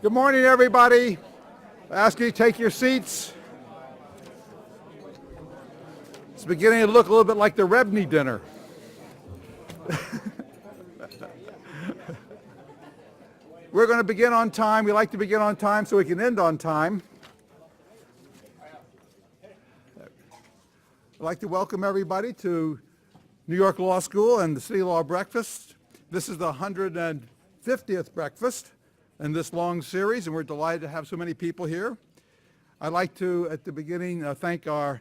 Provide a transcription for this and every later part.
Good morning, everybody. I ask you to take your seats. It's beginning to look a little bit like the Rebney dinner. We're going to begin on time. We like to begin on time so we can end on time. I'd like to welcome everybody to New York Law School and the City Law Breakfast. This is the 150th breakfast in this long series, and we're delighted to have so many people here. I'd like to, at the beginning, thank our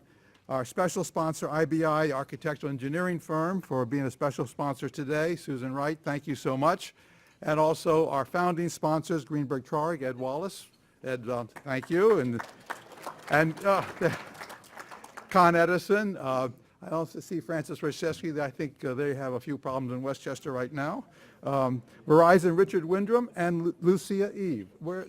special sponsor, IBI Architectural Engineering Firm, for being a special sponsor today. Susan Wright, thank you so much. And also our founding sponsors, Greenberg Traurig, Ed Wallace. Ed, thank you. And Con Edison. I also see Francis Rashevsky. I think they have a few problems in Westchester right now. Verizon, Richard Windrum, and Lucia Eve. Where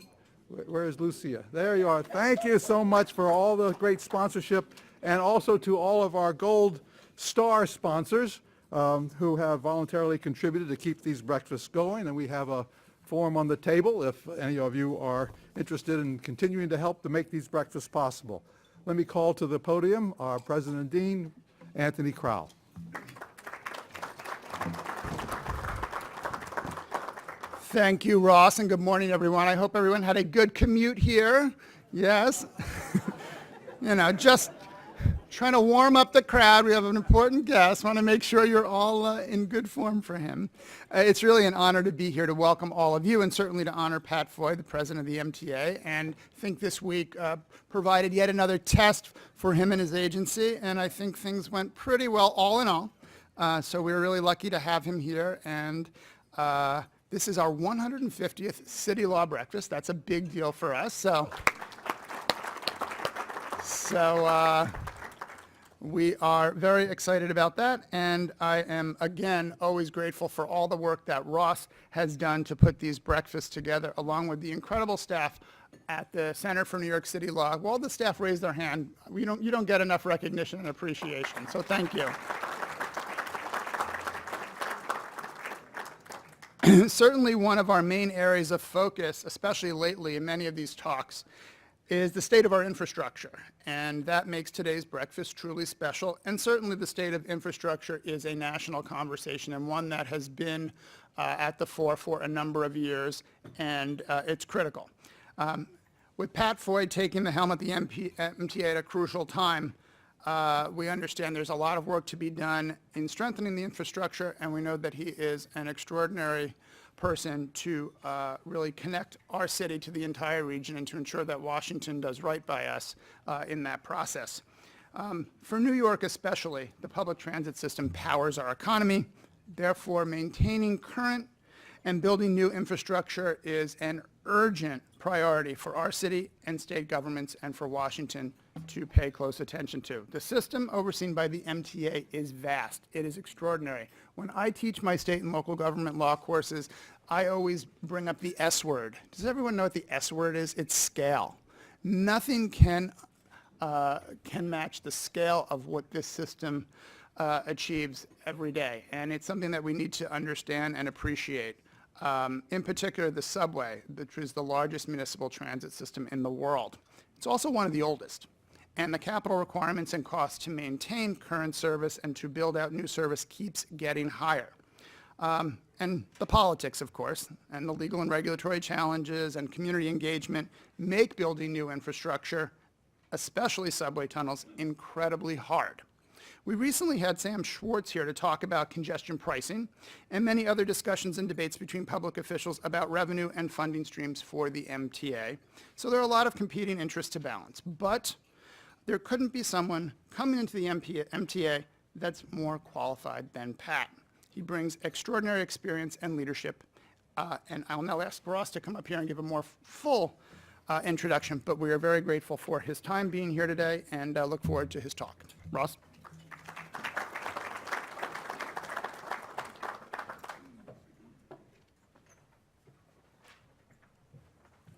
is Lucia? There you are. Thank you so much for all the great sponsorship, and also to all of our Gold Star sponsors who have voluntarily contributed to keep these breakfasts going. And we have a form on the table if any of you are interested in continuing to help to make these breakfasts possible. Let me call to the podium our President and Dean, Anthony Crowell. Thank you, Ross, and good morning, everyone. I hope everyone had a good commute here. Yes. Just trying to warm up the crowd. We have an important guest. Want to make sure you're all in good form for him. It's really an honor to be here to welcome all of you, and certainly to honor Pat Foy, the president of the MTA, and I think this week provided yet another test for him and his agency, and I think things went pretty well all in all. So we're really lucky to have him here, and this is our 150th City Law Breakfast. That's a big deal for us. So we are very excited about that, and I am, again, always grateful for all the work that Ross has done to put these breakfasts together, along with the incredible staff at the Center for New York City Law. Well, the staff raised their hand. You don't get enough recognition and appreciation, so thank you. Certainly one of our main areas of focus, especially lately in many of these talks, is the state of our infrastructure, and that makes today's breakfast truly special. And certainly the state of infrastructure is a national conversation, and one that has been at the fore for a number of years, and it's critical. With Pat Foy taking the helm at the MTA at a crucial time, we understand there's a lot of work to be done in strengthening the infrastructure, and we know that he is an extraordinary person to really connect our city to the entire region and to ensure that Washington does right by us in that process. For New York especially, the public transit system powers our economy. Therefore, maintaining current and building new infrastructure is an urgent priority for our city and state governments and for Washington to pay close attention to. The system overseen by the MTA is vast. It is extraordinary. When I teach my state and local government law courses, I always bring up the S word. Does everyone know what the S word is? It's scale. Nothing can match the scale of what this system achieves every day, and it's something that we need to understand and appreciate. In particular, the subway, which is the largest municipal transit system in the world. It's also one of the oldest, and the capital requirements and costs to maintain current service and to build out new service keeps getting higher. And the politics, of course, and the legal and regulatory challenges and community engagement make building new infrastructure, especially subway tunnels, incredibly hard. We recently had Sam Schwartz here to talk about congestion pricing and many other discussions and debates between public officials about revenue and funding streams for the MTA. So there are a lot of competing interests to balance, but there couldn't be someone coming into the MTA that's more qualified than Pat. He brings extraordinary experience and leadership, and I'll now ask Ross to come up here and give a more full introduction, but we are very grateful for his time being here today and look forward to his talk. Ross?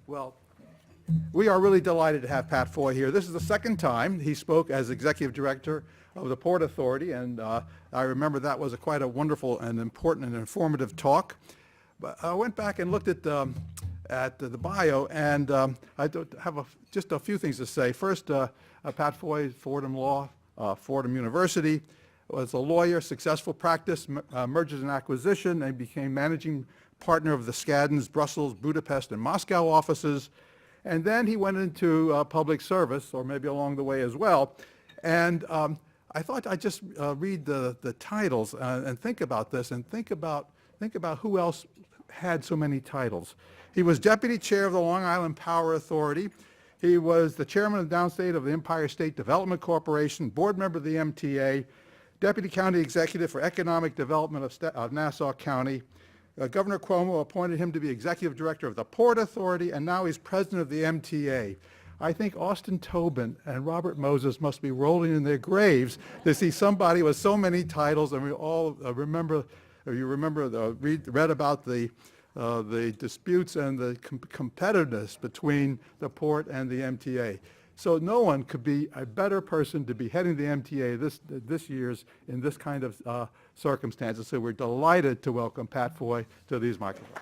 Well, we are really delighted to have Pat Foy here. This is the second time he spoke as executive director of the Port Authority, and I remember that was quite a wonderful and important and informative talk. But I went back and looked at at the bio, and I have just a few things to say. First, Pat Foy, Fordham Law, Fordham University, was a lawyer, successful practice, mergers and acquisition, and became managing partner of the Skadden's Brussels, Budapest, and Moscow offices. And then he went into public service, or maybe along the way as well. And I thought I'd just read the titles and think about this, and think about who else had so many titles. He was deputy chair of the Long Island Power Authority. He was the chairman of the downstate of the Empire State Development Corporation, board member of the MTA, deputy county executive for economic development of Nassau County. Governor Cuomo appointed him to be executive director of the Port Authority, and now he's president of the MTA. I think Austin Tobin and Robert Moses must be rolling in their graves to see somebody with so many titles, and we all read about the disputes and the competitiveness between the port and the MTA. So no one could be a better person to be heading the MTA this year's in this kind of circumstances. So we're delighted to welcome Pat Foy to these microphones.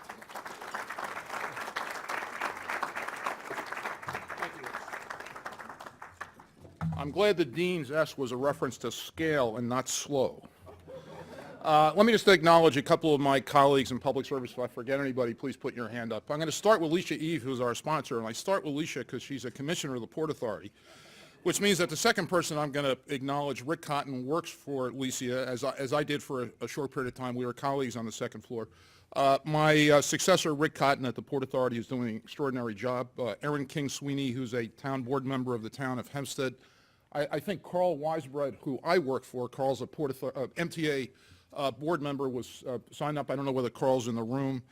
I'm glad the Dean's S was a reference to scale and not slow. Let me just acknowledge a couple of my colleagues in public service. If I forget anybody, please put your hand up. I'm going to start with Alicia Eve, who's our sponsor, and I start with Alicia because she's a commissioner of the Port Authority, which means that the second person I'm going to acknowledge, Rick Cotton, works for Alicia, as I did for a short period of time. We were colleagues on the second floor. My successor, Rick Cotton, at the Port Authority is doing an extraordinary job. Erin King Sweeney, who's a town board member of the town of Hempstead. I think Carl Weisbrod, who I work for, Carl's a MTA board member, was signed up. I don't know whether Carl's in the room.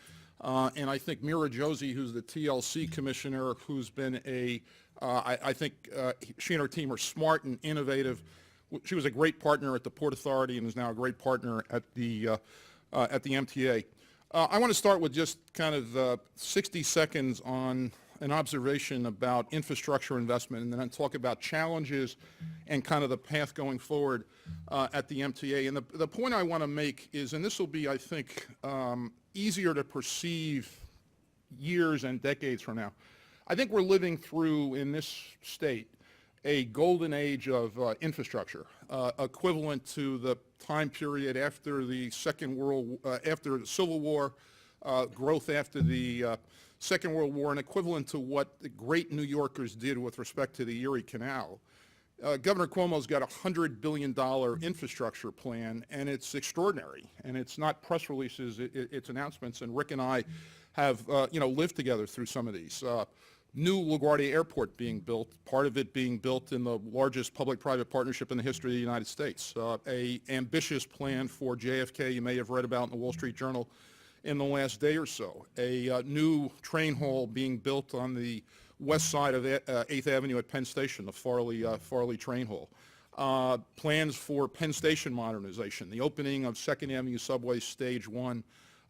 And I think Mira Josie, who's the TLC commissioner, who's been I think she and her team are smart and innovative. She was a great partner at the Port Authority and is now a great partner at the MTA. I want to start with just kind of 60 seconds on an observation about infrastructure investment, and then talk about challenges and kind of the path going forward at the MTA. And the point I want to make is, and this will be, I think, easier to perceive years and decades from now. I think we're living through, in this state, a golden age of infrastructure, equivalent to the time period after the after the Civil War, growth after the Second World War, and equivalent to what the great New Yorkers did with respect to the Erie Canal. Governor Cuomo's got a $100 billion infrastructure plan, and it's extraordinary. And it's not press releases, it's announcements. And Rick and I have, lived together through some of these. New LaGuardia Airport being built, part of it being built in the largest public-private partnership in the history of the United States. A ambitious plan for JFK you may have read about in the Wall Street Journal in the last day or so. A new train hall being built on the west side of 8th Avenue at Penn Station, the Farley train hall. Plans for Penn Station modernization, the opening of 2nd Avenue Subway Stage 1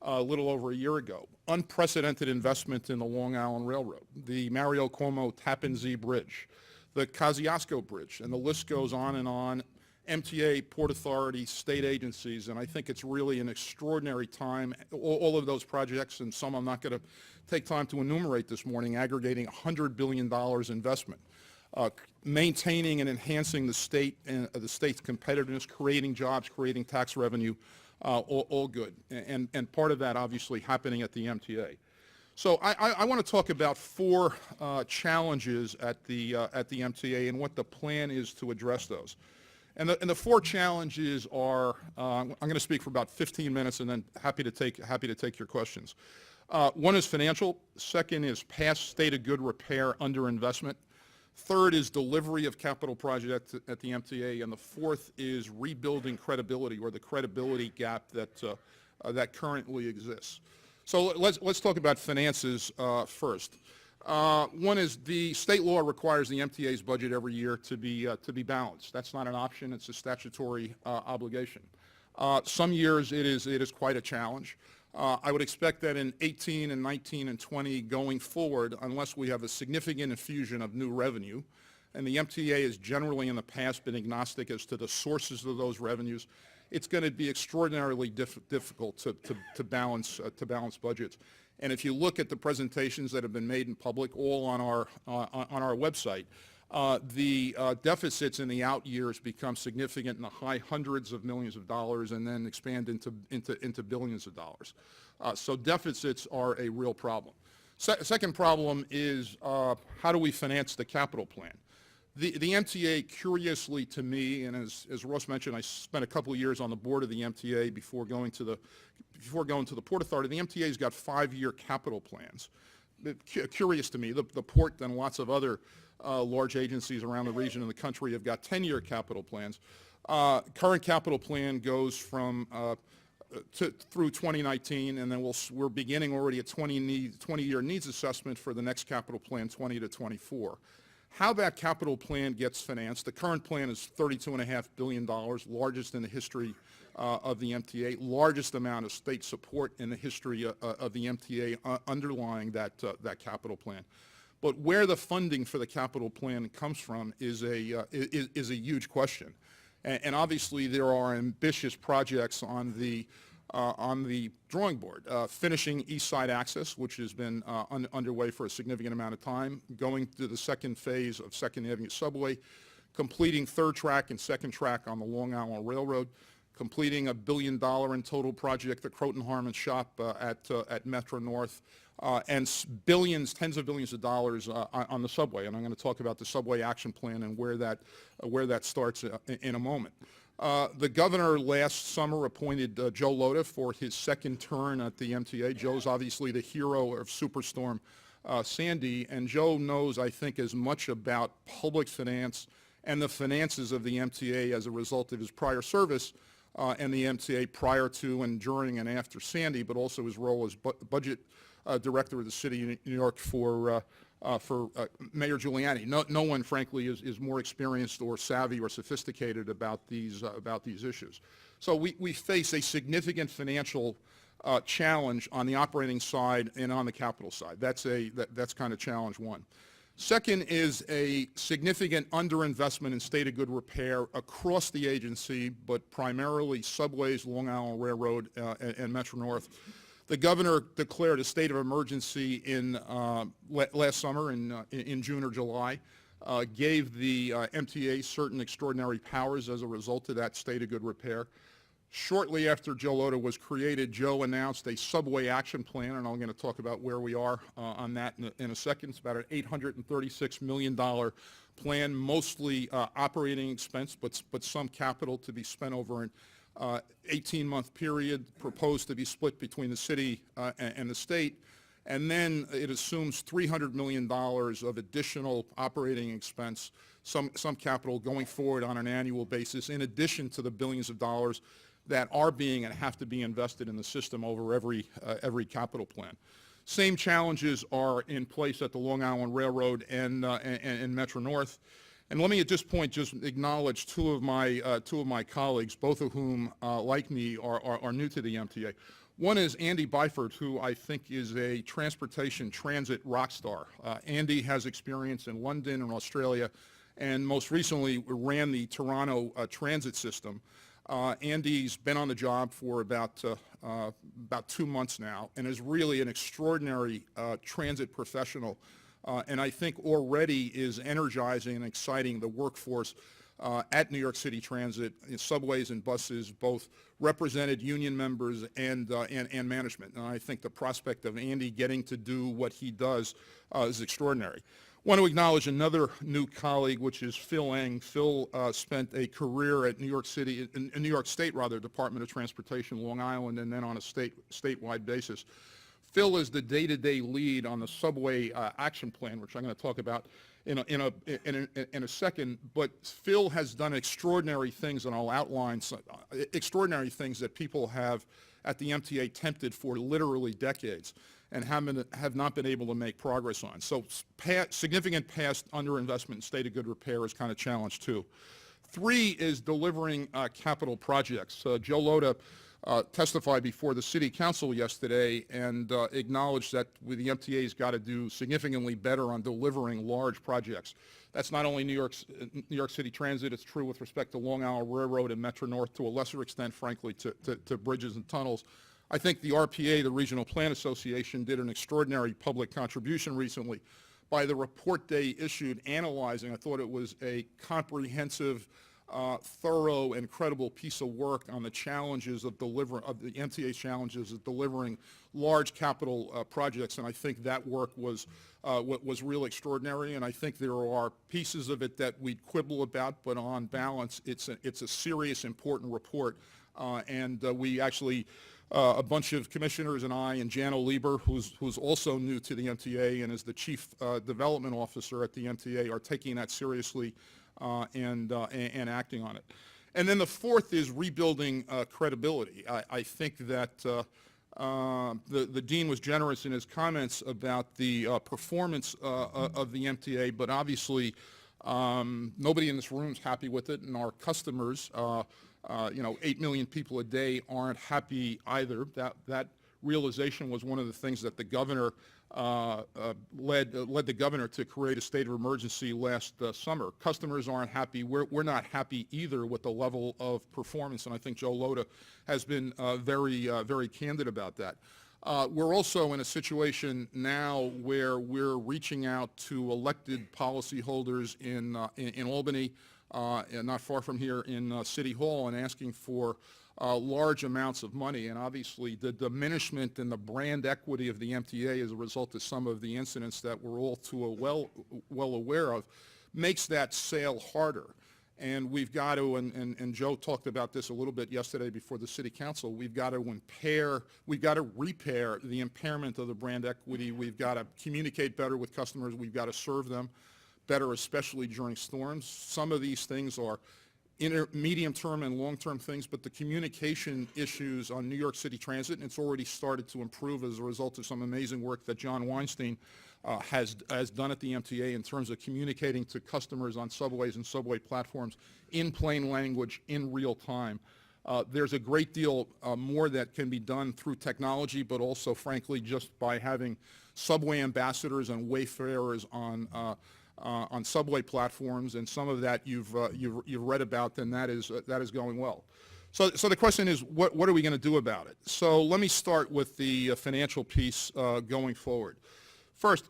a little over a year ago. Unprecedented investment in the Long Island Railroad, the Mario Cuomo Tappan Zee Bridge, the Kosciuszko Bridge, and the list goes on and on. MTA, Port Authority, state agencies, and I think it's really an extraordinary time. All of those projects, and some I'm not going to take time to enumerate this morning, aggregating $100 billion investment, maintaining and enhancing the state and the state's competitiveness, creating jobs, creating tax revenue, all good. And part of that obviously happening at the MTA. So I want to talk about four challenges at the MTA and what the plan is to address those. And the four challenges are, I'm going to speak for about 15 minutes and then happy to take your questions. One is financial. Second is past state of good repair underinvestment. Third is delivery of capital projects at the MTA. And the fourth is rebuilding credibility, or the credibility gap that currently exists. So let's talk about finances first. One is the state law requires the MTA's budget every year to be balanced. That's not an option; it's a statutory obligation. Some years it is quite a challenge. I would expect that in 18 and 19 and 20 going forward, unless we have a significant infusion of new revenue, and the MTA has generally in the past been agnostic as to the sources of those revenues, it's going to be extraordinarily difficult to balance budgets. And if you look at the presentations that have been made in public, all on our website, the deficits in the out years become significant in the high hundreds of millions of dollars and then expand into billions of dollars. So deficits are a real problem. Second problem is how do we finance the capital plan? The MTA, curiously to me, and as Ross mentioned, I spent a couple of years on the board of the MTA before going to the Port Authority. The MTA's got 5-year capital plans. Curious to me, the port and lots of other large agencies around the region and the country have got 10-year capital plans. Current capital plan goes from through 2019, and then we're beginning already a 20-year needs assessment for the next capital plan, 20 to 24. How that capital plan gets financed, the current plan is $32.5 billion, largest in the history of the MTA, largest amount of state support in the history of the MTA underlying that capital plan. But where the funding for the capital plan comes from is a huge question. And obviously there are ambitious projects on the drawing board. Finishing East Side Access, which has been underway for a significant amount of time, going to the second phase of 2nd Avenue Subway, completing 3rd track and 2nd track on the Long Island Railroad, completing a $1 billion in total project, the Croton-Harmon shop at Metro North, and billions, tens of billions of dollars on the subway. And I'm going to talk about the subway action plan and where that starts in a moment. The governor last summer appointed Joe Lhota for his second turn at the MTA. Joe's obviously the hero of Superstorm Sandy, and Joe knows, I think, as much about public finance and the finances of the MTA as a result of his prior service and the MTA prior to and during and after Sandy, but also his role as budget director of the city of New York for Mayor Giuliani. No one, frankly, is more experienced or savvy or sophisticated about these issues. So we face a significant financial challenge on the operating side and on the capital side. That's kind of challenge one. Second is a significant underinvestment in state of good repair across the agency, but primarily subways, Long Island Railroad, and Metro North. The governor declared a state of emergency last summer in June or July, gave the MTA certain extraordinary powers as a result of that state of good repair. Shortly after Joe Lhota was created, Joe announced a subway action plan, and I'm going to talk about where we are on that in a second. It's about an $836 million plan, mostly operating expense, but some capital to be spent over an 18-month period, proposed to be split between the city and the state. And then it assumes $300 million of additional operating expense, some capital going forward on an annual basis, in addition to the billions of dollars that are being and have to be invested in the system over every capital plan. Same challenges are in place at the Long Island Railroad and Metro North. And let me at this point just acknowledge two of my colleagues, both of whom, like me, are new to the MTA. One is Andy Byford, who I think is a transit rock star. Andy has experience in London and Australia, and most recently ran the Toronto transit system. Andy's been on the job for about 2 months now and is really an extraordinary transit professional, and I think already is energizing and exciting the workforce at New York City Transit, in subways and buses, both represented union members and management. And I think the prospect of Andy getting to do what he does is extraordinary. I want to acknowledge another new colleague, which is Phil Eng. Phil spent a career at New York City, in New York State, rather, Department of Transportation, Long Island, and then on a statewide basis. Phil is the day-to-day lead on the subway action plan, which I'm going to talk about in a second. But Phil has done extraordinary things, and I'll outline some extraordinary things that people have at the MTA attempted for literally decades and have not been able to make progress on. So significant past underinvestment in state of good repair is kind of challenge two. 3 is delivering capital projects. Joe Lhota testified before the City Council yesterday and acknowledged that the MTA's got to do significantly better on delivering large projects. That's not only New York City Transit, it's true with respect to Long Island Railroad and Metro North, to a lesser extent, frankly, to bridges and tunnels. I think the RPA, the Regional Plan Association, did an extraordinary public contribution recently by the report they issued analyzing. I thought it was a comprehensive, thorough, and credible piece of work on the challenges of the MTA's challenges of delivering large capital projects, and I think that work was real extraordinary. And I think there are pieces of it that we'd quibble about, but on balance, it's a serious, important report. And we actually, a bunch of commissioners and I and Jan O'Lieber, who's also new to the MTA and is the chief development officer at the MTA, are taking that seriously and acting on it. And then the fourth is rebuilding credibility. I think that the dean was generous in his comments about the performance of the MTA, but obviously nobody in this room is happy with it, and our customers, 8 million people a day aren't happy either. That realization was one of the things that the governor led the governor to create a state of emergency last summer. Customers aren't happy. We're not happy either with the level of performance, and I think Joe Lhota has been very candid about that. We're also in a situation now where we're reaching out to elected policyholders in Albany, and not far from here in City Hall, and asking for large amounts of money. And obviously the diminishment in the brand equity of the MTA as a result of some of the incidents that we're all too well aware of makes that sale harder. And we've got to, and Joe talked about this a little bit yesterday before the City Council, we've got to repair the impairment of the brand equity. We've got to communicate better with customers. We've got to serve them better, especially during storms. Some of these things are medium-term and long-term things, but the communication issues on New York City Transit, and it's already started to improve as a result of some amazing work that John Weinstein has done at the MTA in terms of communicating to customers on subways and subway platforms in plain language in real time. There's a great deal more that can be done through technology, but also, frankly, just by having subway ambassadors and wayfarers on subway platforms, and some of that you've read about, and that is going well. So the question is, what are we going to do about it? So let me start with the financial piece going forward. First,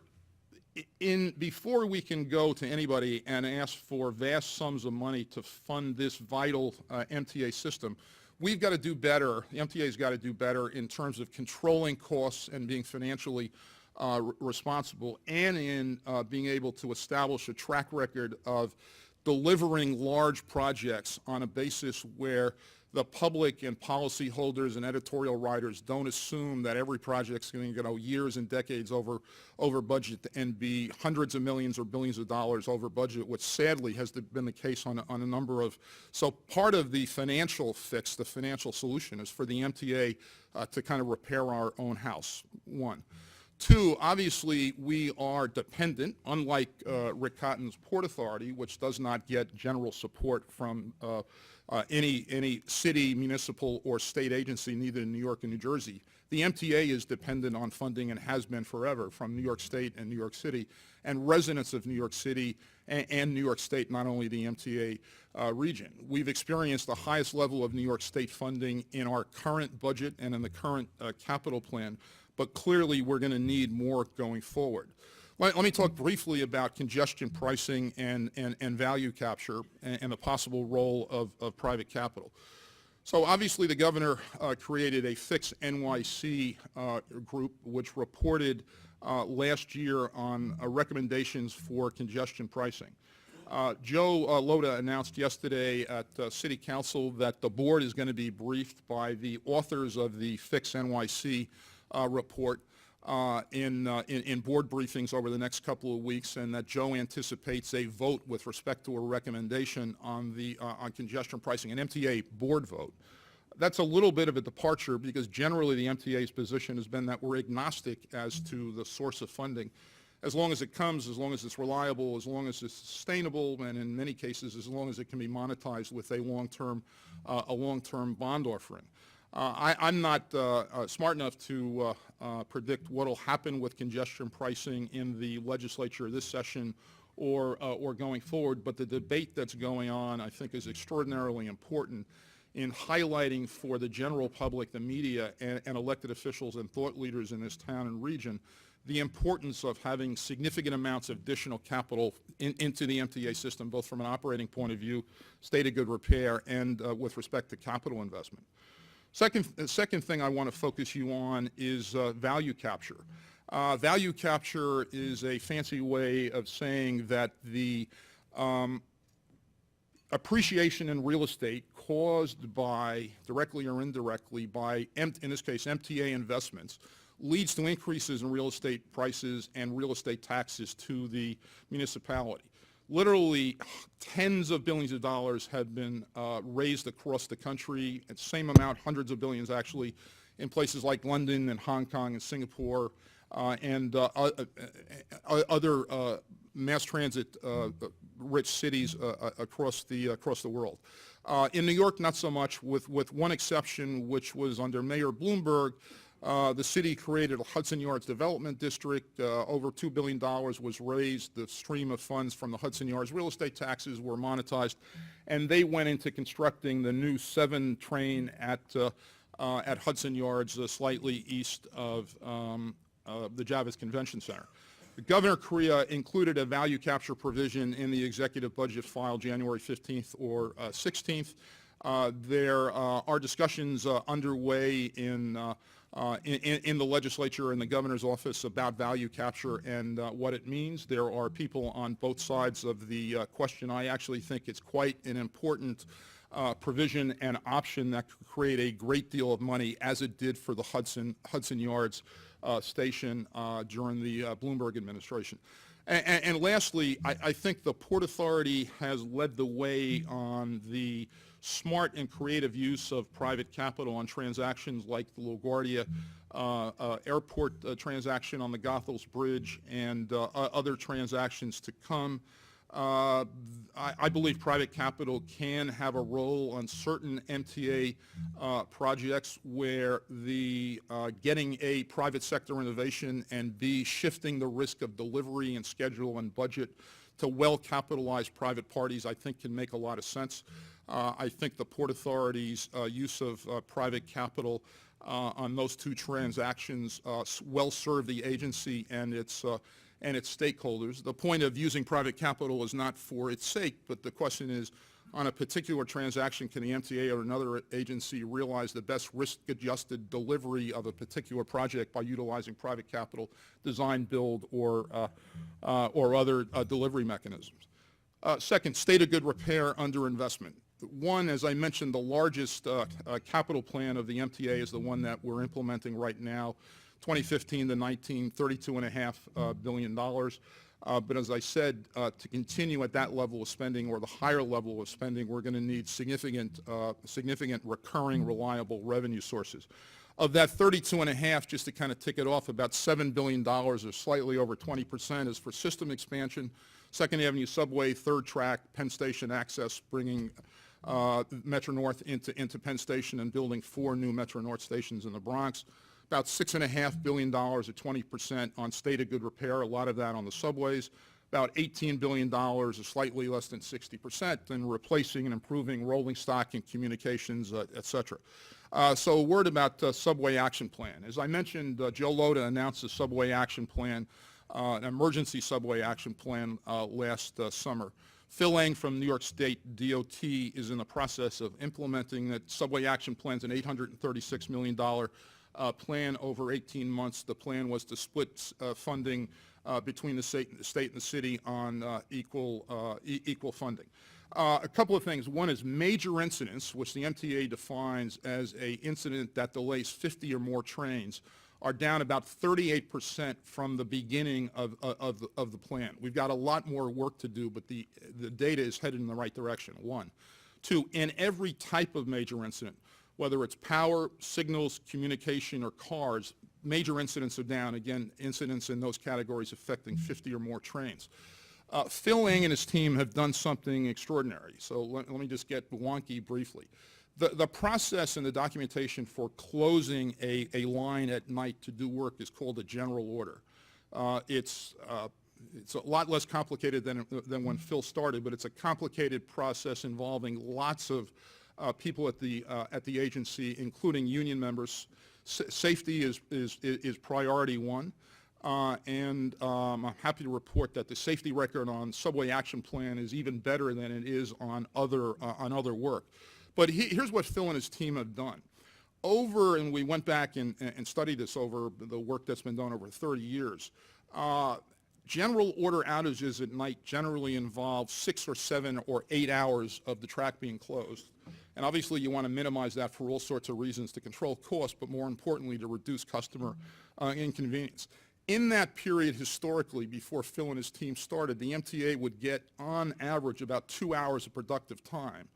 before we can go to anybody and ask for vast sums of money to fund this vital MTA system, we've got to do better. The MTA's got to do better in terms of controlling costs and being financially responsible, and in being able to establish a track record of delivering large projects on a basis where the public and policyholders and editorial writers don't assume that every project's going to go years and decades over budget and be hundreds of millions or billions of dollars over budget, which sadly has been the case on a number of. So part of the financial fix, the financial solution, is for the MTA to kind of repair our own house, one. Two, obviously, we are dependent, unlike Rick Cotton's Port Authority, which does not get general support from any city, municipal, or state agency, neither in New York and New Jersey. The MTA is dependent on funding and has been forever from New York State and New York City, and residents of New York City and New York State, not only the MTA region. We've experienced the highest level of New York State funding in our current budget and in the current capital plan, but clearly we're going to need more going forward. Let me talk briefly about congestion pricing and value capture and the possible role of private capital. So obviously the governor created a Fix NYC group which reported last year on recommendations for congestion pricing. Joe Lhota announced yesterday at City Council that the board is going to be briefed by the authors of the Fix NYC report in board briefings over the next couple of weeks, and that Joe anticipates a vote with respect to a recommendation on congestion pricing, an MTA board vote. That's a little bit of a departure because generally the MTA's position has been that we're agnostic as to the source of funding. As long as it comes, as long as it's reliable, as long as it's sustainable, and in many cases as long as it can be monetized with a long-term bond offering. I'm not smart enough to predict what will happen with congestion pricing in the legislature this session or going forward, but the debate that's going on, I think, is extraordinarily important. in highlighting for the general public, the media, and elected officials and thought leaders in this town and region the importance of having significant amounts of additional capital into the MTA system, both from an operating point of view, state of good repair, and with respect to capital investment. Second thing I want to focus you on is value capture. Value capture is a fancy way of saying that the appreciation in real estate caused by, directly or indirectly, by, in this case, MTA investments, leads to increases in real estate prices and real estate taxes to the municipality. Literally tens of billions of dollars have been raised across the country, and same amount, hundreds of billions actually, in places like London and Hong Kong and Singapore and other mass transit rich cities across the world. In New York, not so much, with one exception, which was under Mayor Bloomberg. The city created a Hudson Yards Development District. Over $2 billion was raised. The stream of funds from the Hudson Yards real estate taxes were monetized, and they went into constructing the new 7 train at Hudson Yards, slightly east of the Javits Convention Center. Governor Correa included a value capture provision in the executive budget file January 15th or 16th. There are discussions underway in the legislature and the governor's office about value capture and what it means. There are people on both sides of the question. I actually think it's quite an important provision and option that could create a great deal of money, as it did for the Hudson Yards station during the Bloomberg administration. And lastly, I think the Port Authority has led the way on the smart and creative use of private capital on transactions like the LaGuardia airport transaction on the Goethals Bridge and other transactions to come. I believe private capital can have a role on certain MTA projects where the getting A, private sector innovation, and B, shifting the risk of delivery and schedule and budget to well-capitalized private parties, I think can make a lot of sense. I think the Port Authority's use of private capital on those 2 transactions well serve the agency and its stakeholders. The point of using private capital is not for its sake, but the question is, on a particular transaction, can the MTA or another agency realize the best risk-adjusted delivery of a particular project by utilizing private capital, design, build, or other delivery mechanisms? Second, state of good repair underinvestment. One, as I mentioned, the largest capital plan of the MTA is the one that we're implementing right now. 2015 to 19, $32.5 billion. But as I said, to continue at that level of spending or the higher level of spending, we're going to need significant recurring, reliable revenue sources. Of that 32.5, just to kind of tick it off, about $7 billion, or slightly over 20%, is for system expansion, 2nd Avenue subway, 3rd track, Penn Station access, bringing Metro North into Penn Station and building 4 new Metro North stations in the Bronx. About $6.5 billion, or 20%, on state of good repair, a lot of that on the subways. About $18 billion, or slightly less than 60%, in replacing and improving rolling stock and communications, et cetera. So a word about Subway Action Plan. As I mentioned, Joe Lhota announced a Subway Action Plan, an emergency Subway Action Plan last summer. Phil Eng from New York State DOT is in the process of implementing that. Subway Action Plan's an $836 million plan over 18 months. The plan was to split funding between the state and the city on equal funding. A couple of things. One is major incidents, which the MTA defines as an incident that delays 50 or more trains, are down about 38% from the beginning of the plan. We've got a lot more work to do, but the data is headed in the right direction, 1. 2, in every type of major incident, whether it's power, signals, communication, or cars, major incidents are down. Again, incidents in those categories affecting 50 or more trains. Phil Eng and his team have done something extraordinary. So let me just get wonky briefly. The process and the documentation for closing a line at night to do work is called a general order. It's a lot less complicated than when Phil started, but it's a complicated process involving lots of people at the agency, including union members. Safety is priority one. I'm happy to report that the safety record on Subway Action Plan is even better than it is on other work. But here's what Phil and his team have done. And we went back and studied this over the work that's been done over 30 years. General order outages at night generally involve 6 or 7 or 8 hours of the track being closed. And obviously you want to minimize that for all sorts of reasons, to control costs, but more importantly to reduce customer inconvenience. In that period historically, before Phil and his team started, the MTA would get on average about 2 hours of productive time,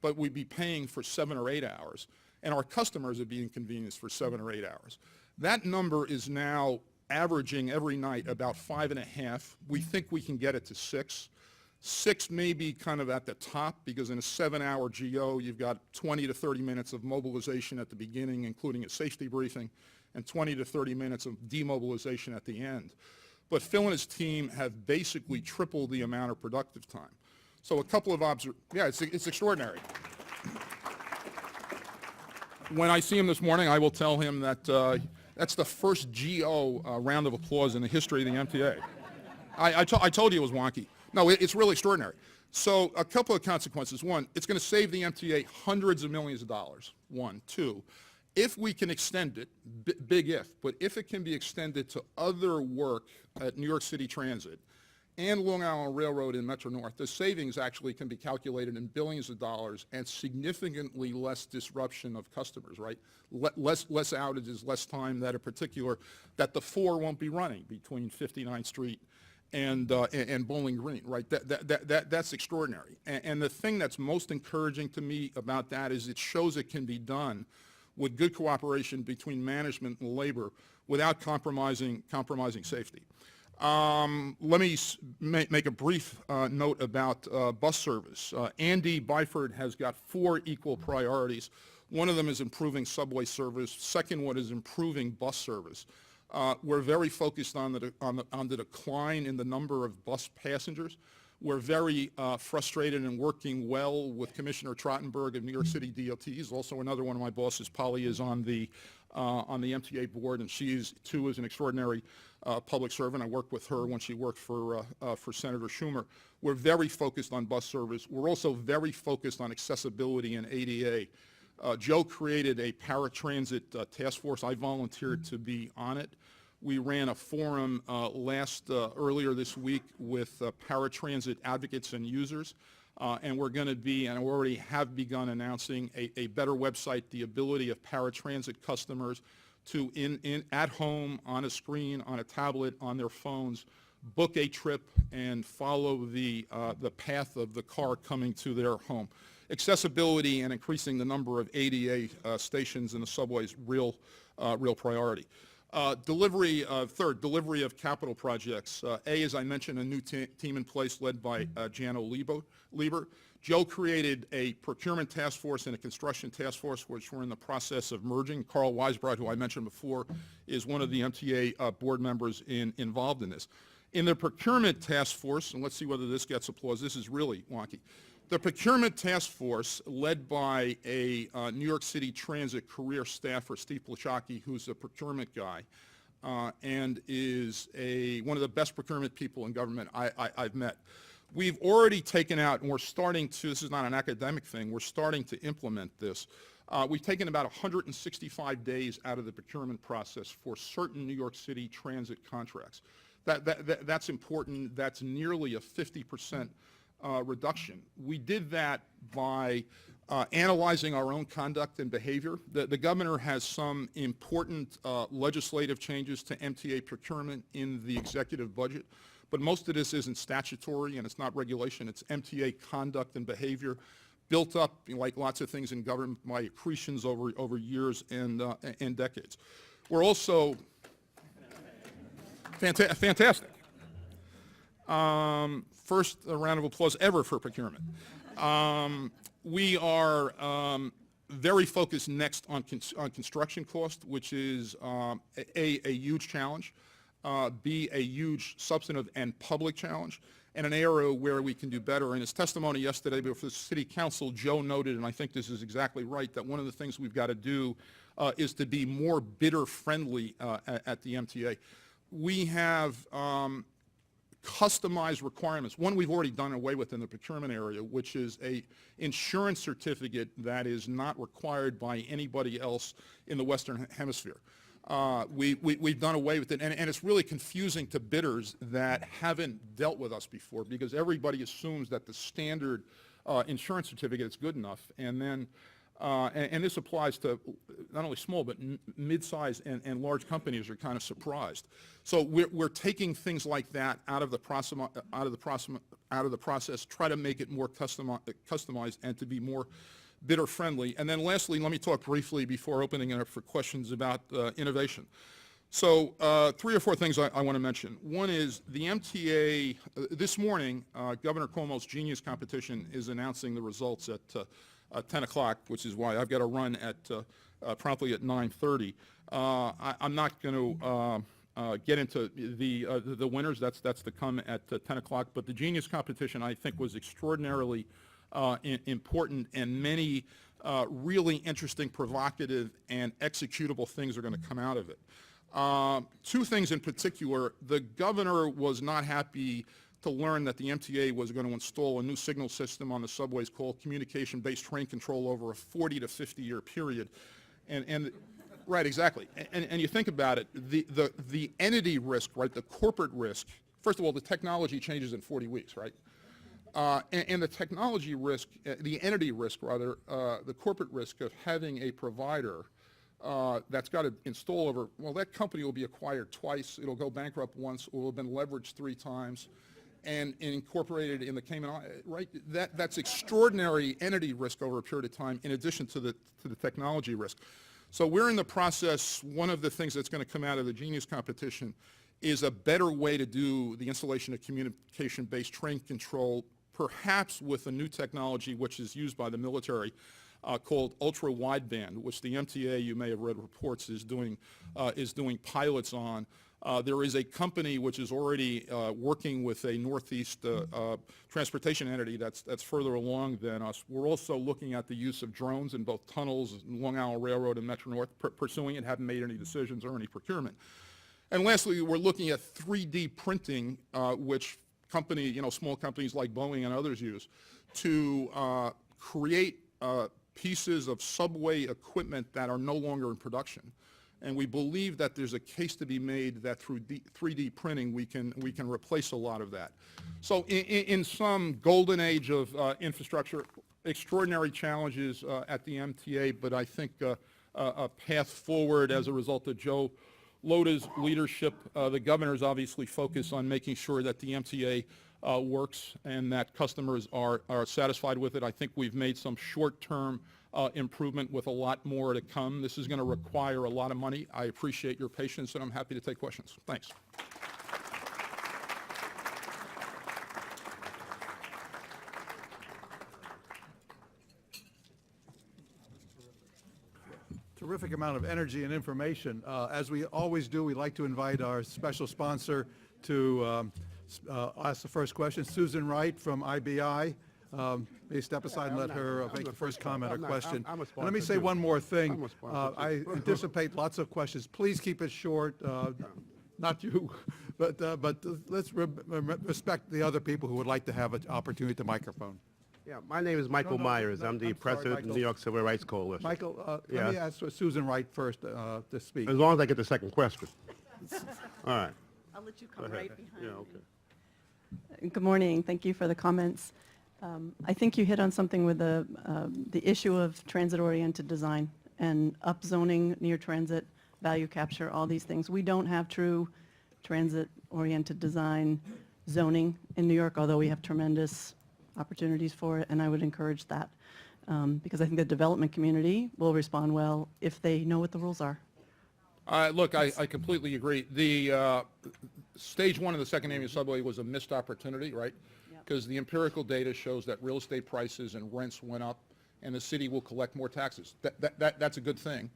but we'd be paying for 7 or 8 hours, and our customers would be inconvenienced for 7 or 8 hours. That number is now averaging every night about 5.5. We think we can get it to 6. 6 may be kind of at the top, because in a 7-hour GO, you've got 20 to 30 minutes of mobilization at the beginning, including a safety briefing, and 20 to 30 minutes of demobilization at the end. But Phil and his team have basically tripled the amount of productive time. So a couple of it's extraordinary. When I see him this morning, I will tell him that that's the first GO round of applause in the history of the MTA. I told you it was wonky. No, it's really extraordinary. So a couple of consequences. One, it's going to save the MTA hundreds of millions of dollars. One. Two, if we can extend it, big if, but if it can be extended to other work at New York City Transit and Long Island Railroad and Metro North, the savings actually can be calculated in billions of dollars and significantly less disruption of customers, right? Less outages, less time that that the 4 won't be running between 59th Street and Bowling Green, right? That's extraordinary. And the thing that's most encouraging to me about that is it shows it can be done with good cooperation between management and labor without compromising safety. Let me make a brief note about bus service. Andy Byford has got 4 equal priorities. One of them is improving subway service. Second one is improving bus service. We're very focused on the decline in the number of bus passengers. We're very frustrated and working well with Commissioner Trottenberg of New York City DOT. He's also another one of my bosses. Polly is on the MTA board, and she too is an extraordinary public servant. I worked with her when she worked for Senator Schumer. We're very focused on bus service. We're also very focused on accessibility and ADA. Joe created a paratransit task force. I volunteered to be on it. We ran a forum earlier this week with paratransit advocates and users, and we're going to be, and we already have begun announcing a better website, the ability of paratransit customers to, at home, on a screen, on a tablet, on their phones, book a trip and follow the path of the car coming to their home. Accessibility and increasing the number of ADA stations in the subways, real priority. Delivery of capital projects. As I mentioned, a new team in place led by Jano Lieber. Joe created a procurement task force and a construction task force, which we're in the process of merging. Carl Weisbrot, who I mentioned before, is one of the MTA board members involved in this. In the procurement task force, and let's see whether this gets applause, this is really wonky. The procurement task force, led by a New York City Transit career staffer, Steve Plachocki, who's a procurement guy, and is one of the best procurement people in government I've met. We've already taken out, and we're starting to, this is not an academic thing, we're starting to implement this. We've taken about 165 days out of the procurement process for certain New York City Transit contracts. That's important. That's nearly a 50% reduction. We did that by analyzing our own conduct and behavior. The governor has some important legislative changes to MTA procurement in the executive budget, but most of this isn't statutory and it's not regulation. It's MTA conduct and behavior built up, like lots of things in government, by accretions over years and decades. We're also fantastic. First round of applause ever for procurement. We are very focused next on construction cost, which is a huge challenge, B, a huge substantive and public challenge, and an area where we can do better. In his testimony yesterday before the City Council, Joe noted, and I think this is exactly right, that one of the things we've got to do is to be more bidder-friendly at the MTA. We have customized requirements. One we've already done away with in the procurement area, which is a insurance certificate that is not required by anybody else in the Western Hemisphere. We've done away with it, and it's really confusing to bidders that haven't dealt with us before, because everybody assumes that the standard insurance certificate is good enough, and then and this applies to not only small but mid-sized and large companies are kind of surprised. So we're taking things like that out of the process, try to make it more customized and to be more bidder friendly. And then lastly, let me talk briefly before opening it up for questions about innovation. So 3 or 4 things I want to mention. One is the MTA, this morning, Governor Cuomo's Genius competition is announcing the results at 10 o'clock, which is why I've got to run at promptly at 9:30. I'm not going to get into the winners. That's to come at 10 o'clock. But the Genius competition, I think, was extraordinarily important, and many really interesting, provocative, and executable things are going to come out of it. 2 things in particular. The governor was not happy to learn that the MTA was going to install a new signal system on the subways called communication-based train control over a 40 to 50-year period. And right, exactly. And you think about it, the entity risk, right, the corporate risk, first of all, the technology changes in 40 weeks, right? And the technology risk, the entity risk, rather, the corporate risk of having a provider that's got to install over, well, that company will be acquired twice, it'll go bankrupt once, or will have been leveraged 3 times, and incorporated in the Cayman Islands, right? That's extraordinary entity risk over a period of time, in addition to the technology risk. So we're in the process. One of the things that's going to come out of the Genius competition is a better way to do the installation of communication-based train control, perhaps with a new technology which is used by the military called ultra-wideband, which the MTA, you may have read reports, is doing pilots on. There is a company which is already working with a Northeast transportation entity that's further along than us. We're also looking at the use of drones in both tunnels, Long Island Railroad and Metro North, pursuing it, haven't made any decisions or any procurement. And lastly, we're looking at 3D printing, which small companies like Boeing and others use, to create pieces of subway equipment that are no longer in production. And we believe that there's a case to be made that through 3D printing we can replace a lot of that. So in some golden age of infrastructure, extraordinary challenges at the MTA, but I think a path forward as a result of Joe Loda's leadership. The governor's obviously focused on making sure that the MTA works and that customers are satisfied with it. I think we've made some short-term improvement with a lot more to come. This is going to require a lot of money. I appreciate your patience, and I'm happy to take questions. Thanks. Terrific amount of energy and information. As we always do, we like to invite our special sponsor to ask the first question. Susan Wright from IBI. May step aside and let her make the first comment or question. And let me say one more thing. I anticipate lots of questions. Please keep it short. Not you, but let's respect the other people who would like to have an opportunity at the microphone. Yeah, my name is Michael Myers. I'm the president of the New York Civil Rights Coalition. Michael, let me ask Susan Wright first to speak. As long as I get the second question. All right. I'll let you come right behind Yeah, me. okay. Good morning. Thank you for the comments. I think you hit on something with the issue of transit-oriented design and upzoning, near transit, value capture, all these things. We don't have true transit-oriented design zoning in New York, although we have tremendous opportunities for it, and I would encourage that because I think the development community will respond well if they know what the rules are. Look, I completely agree. The stage 1 of the Second Avenue subway was a missed opportunity, right? Because the empirical data shows that real estate prices and rents went up, and the city will collect more taxes. That's a good thing.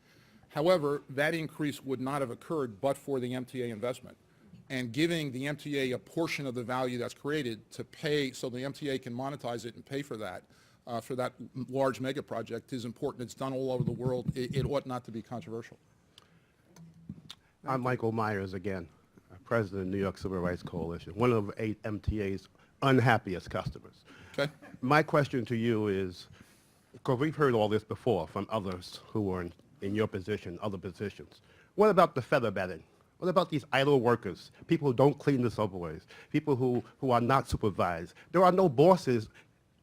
However, that increase would not have occurred but for the MTA investment. and giving the MTA a portion of the value that's created to pay, so the MTA can monetize it and pay for that large mega project is important. It's done all over the world. It ought not to be controversial. I'm Michael Myers again, president of the New York Civil Rights Coalition, one of 8 MTA's unhappiest customers. Okay? My question to you is, because we've heard all this before from others who were in your position, other positions. What about the feather bedding? What about these idle workers, people who don't clean the subways, people who are not supervised? There are no bosses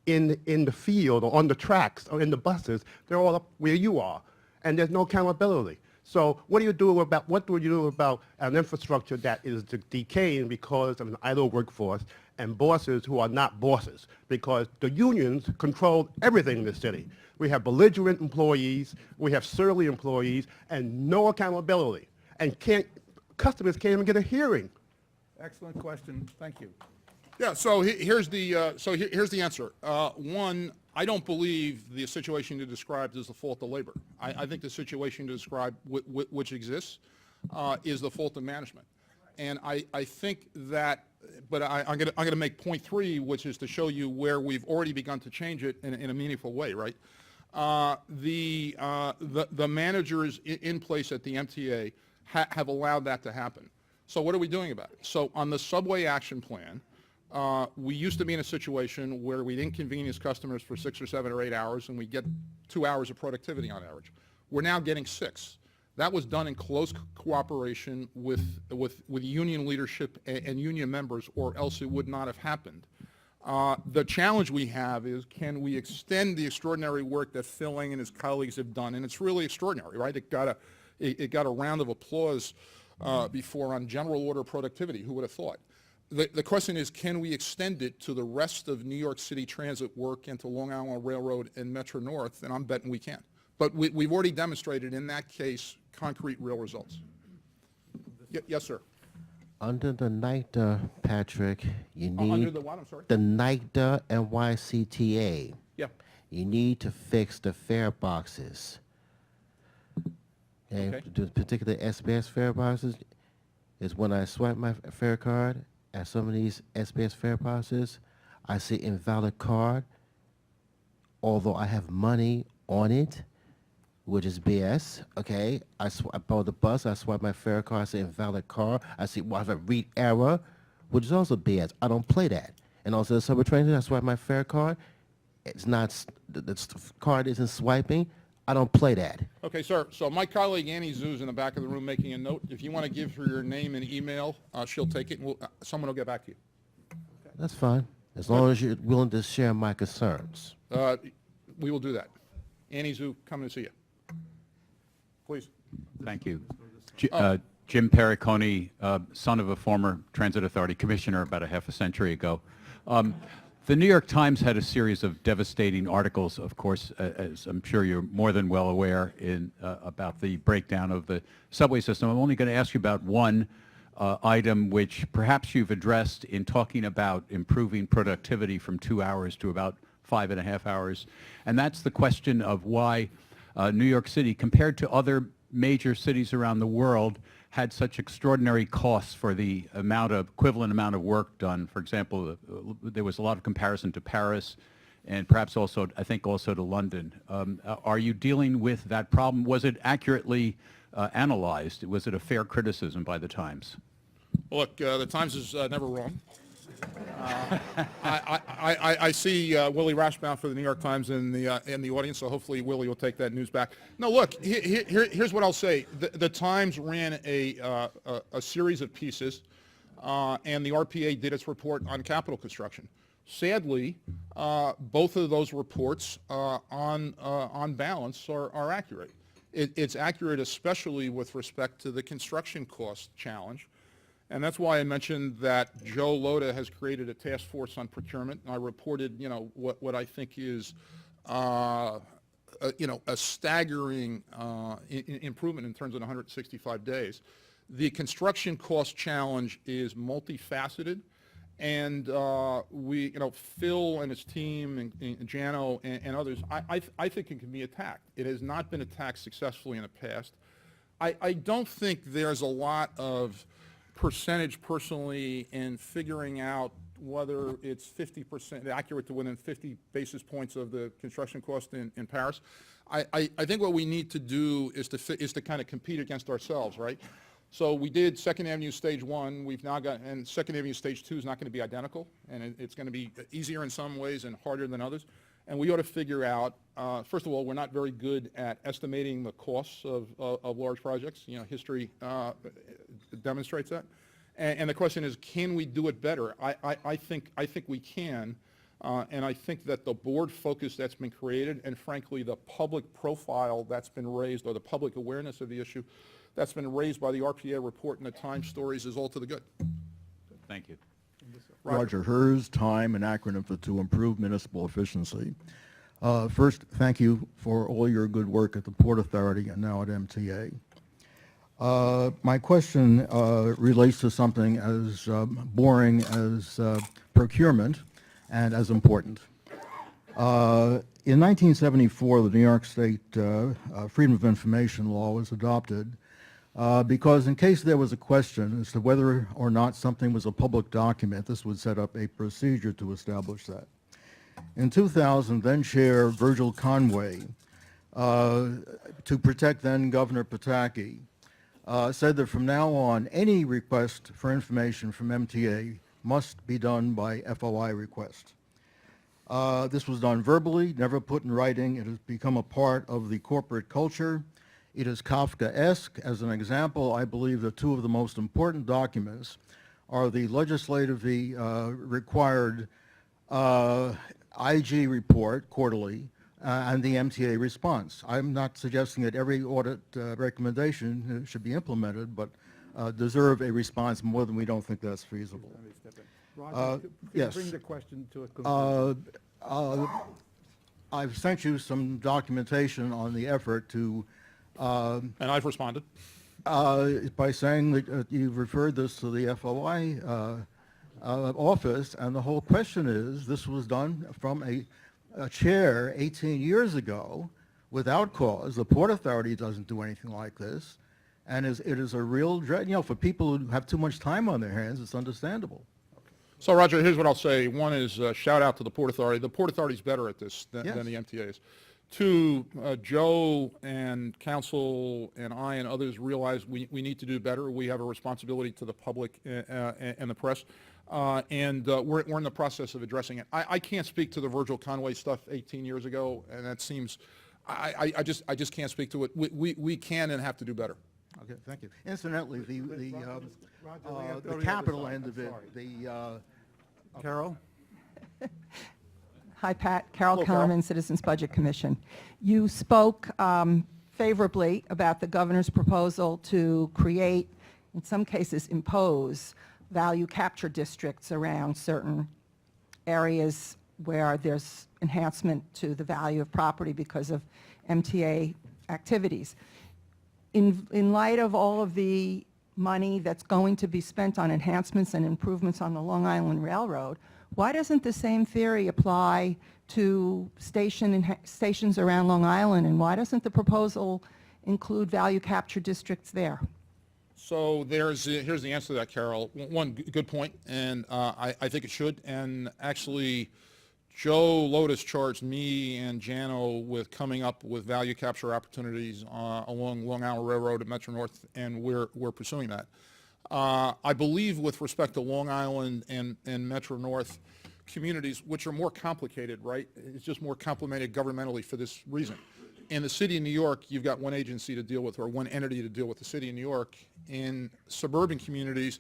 in the field or on the tracks or in the buses. They're all up where you are, and there's no accountability. So what do you do about an infrastructure that is decaying because of an idle workforce and bosses who are not bosses? Because the unions control everything in the city. We have belligerent employees, we have surly employees, and no accountability. And customers can't even get a hearing. Excellent question. Thank you. Yeah, so here's the answer. One, I don't believe the situation you described is the fault of labor. I think the situation you described, which exists, is the fault of management. And I think that, but I'm going to make point 3, which is to show you where we've already begun to change it in a meaningful way, right? The managers in place at the MTA have allowed that to happen. So what are we doing about it? So on the subway action plan, we used to be in a situation where we'd inconvenience customers for 6 or 7 or 8 hours, and we get 2 hours of productivity on average. We're now getting 6. That was done in close cooperation with union leadership and union members, or else it would not have happened. The challenge we have is, can we extend the extraordinary work that Phil Eng and his colleagues have done? And it's really extraordinary, right? It got a round of applause before on general order productivity. Who would have thought? The question is, can we extend it to the rest of New York City transit work and to Long Island Railroad and Metro North? And I'm betting we can. But we've already demonstrated in that case concrete, real results. Yes, sir. Under the NYCTA, Patrick, you need... Under the what? I'm sorry? The NYCTA NYCTA. Yeah. You need to fix the fare boxes. And Okay. the particular SBS fare boxes is when I swipe my fare card at some of these SBS fare boxes, I see invalid card, although I have money on it, which is BS, okay? I bought the bus, I swipe my fare card, I see invalid card, I see, well, I have a read error, which is also BS. I don't play that. And also the subway train, I swipe my fare card, it's not, the card isn't swiping, I don't play that. Okay, sir. So my colleague Annie Zoo's in the back of the room making a note. If you want to give her your name and email, she'll take it, and someone will get back to you. That's fine, as long as you're willing to share my concerns. We will do that. Annie Zoo, coming to see you. Please. Thank you. Jim Perricone, son of a former Transit Authority commissioner about a half a century ago. The New York Times had a series of devastating articles, of course, as I'm sure you're more than well aware, about the breakdown of the subway system. I'm only going to ask you about one item which perhaps you've addressed in talking about improving productivity from 2 hours to about 5.5 hours, and that's the question of why New York City, compared to other major cities around the world, had such extraordinary costs for the equivalent amount of work done. For example, there was a lot of comparison to Paris and perhaps also, I think also to London. Are you dealing with that problem? Was it accurately analyzed? Was it a fair criticism by the Times? Look, the Times is never wrong. I see Willie Rashbaum for the New York Times in the audience, so hopefully Willie will take that news back. No, look, here's what I'll say. The Times ran a series of pieces, and the RPA did its report on capital construction. Sadly, both of those reports on balance are accurate. It's accurate especially with respect to the construction cost challenge. And that's why I mentioned that Joe Lota has created a task force on procurement. And I reported, what I think is, a staggering improvement in terms of 165 days. The construction cost challenge is multifaceted, and Phil and his team and Jano and others, I think it can be attacked. It has not been attacked successfully in the past. I don't think there's a lot of percentage personally in figuring out whether it's 50% accurate to within 50 basis points of the construction cost in Paris. I think what we need to do is to kind of compete against ourselves, right? So we did Second Avenue Stage 1. We've now got, and Second Avenue Stage 2 is not going to be identical, and it's going to be easier in some ways and harder than others. And we ought to figure out, first of all, we're not very good at estimating the costs of large projects. You know, history demonstrates that. And the question is, can we do it better? I think we can, and I think that the board focus that's been created, and frankly, the public profile that's been raised, or the public awareness of the issue that's been raised by the RPA report and the Times stories is all to the good. Thank you. Roger Hers, time, an acronym for to improve municipal efficiency. First, thank you for all your good work at the Port Authority and now at MTA. My question relates to something as boring as procurement and as important. In 1974, the New York State Freedom of Information Law was adopted because in case there was a question as to whether or not something was a public document, this would set up a procedure to establish that. In 2000, then Chair Virgil Conway, to protect then Governor Pataki, said that from now on, any request for information from MTA must be done by FOI request. This was done verbally, never put in writing. It has become a part of the corporate culture. It is Kafkaesque. As an example, I believe that two of the most important documents are the legislatively required IG report quarterly and the MTA response. I'm not suggesting that every audit recommendation should be implemented, but deserve a response more than we don't think that's feasible. Roger, could you yes. bring the question to a conclusion? I've sent you some documentation on the effort to And I've responded. by saying that you've referred this to the FOI office, and the whole question is, this was done from a chair 18 years ago without cause. The Port Authority doesn't do anything like this, and it is a real dread. You know, for people who have too much time on their hands, it's understandable. So, Roger, here's what I'll say. One is shout out to the Port Authority. The Port Authority's better at this than the MTA is. Two, Joe and council and I and others realize we need to do better. We have a responsibility to the public and the press, and we're in the process of addressing it. I can't speak to the Virgil Conway stuff 18 years ago, and that seems, I just can't speak to it. We can and have to do better. Okay, thank you. Incidentally, the Roger, the capital end of it, the Carol? Hi, Pat. Carol Hello, Carol. Kellerman, Citizens Budget Commission. You spoke favorably about the governor's proposal to create, in some cases impose, value capture districts around certain areas where there's enhancement to the value of property because of MTA activities. In light of all of the money that's going to be spent on enhancements and improvements on the Long Island Railroad, why doesn't the same theory apply to stations around Long Island, and why doesn't the proposal include value capture districts there? So here's the answer to that, Carol. One, good point, and I think it should. And actually, Joe Lotus charged me and Jano with coming up with value capture opportunities along Long Island Railroad at Metro North, and we're pursuing that. I believe with respect to Long Island and Metro North communities, which are more complicated, right? It's just more complicated governmentally for this reason. In the city of New York, you've got one agency to deal with, or one entity to deal with the city of New York. In suburban communities,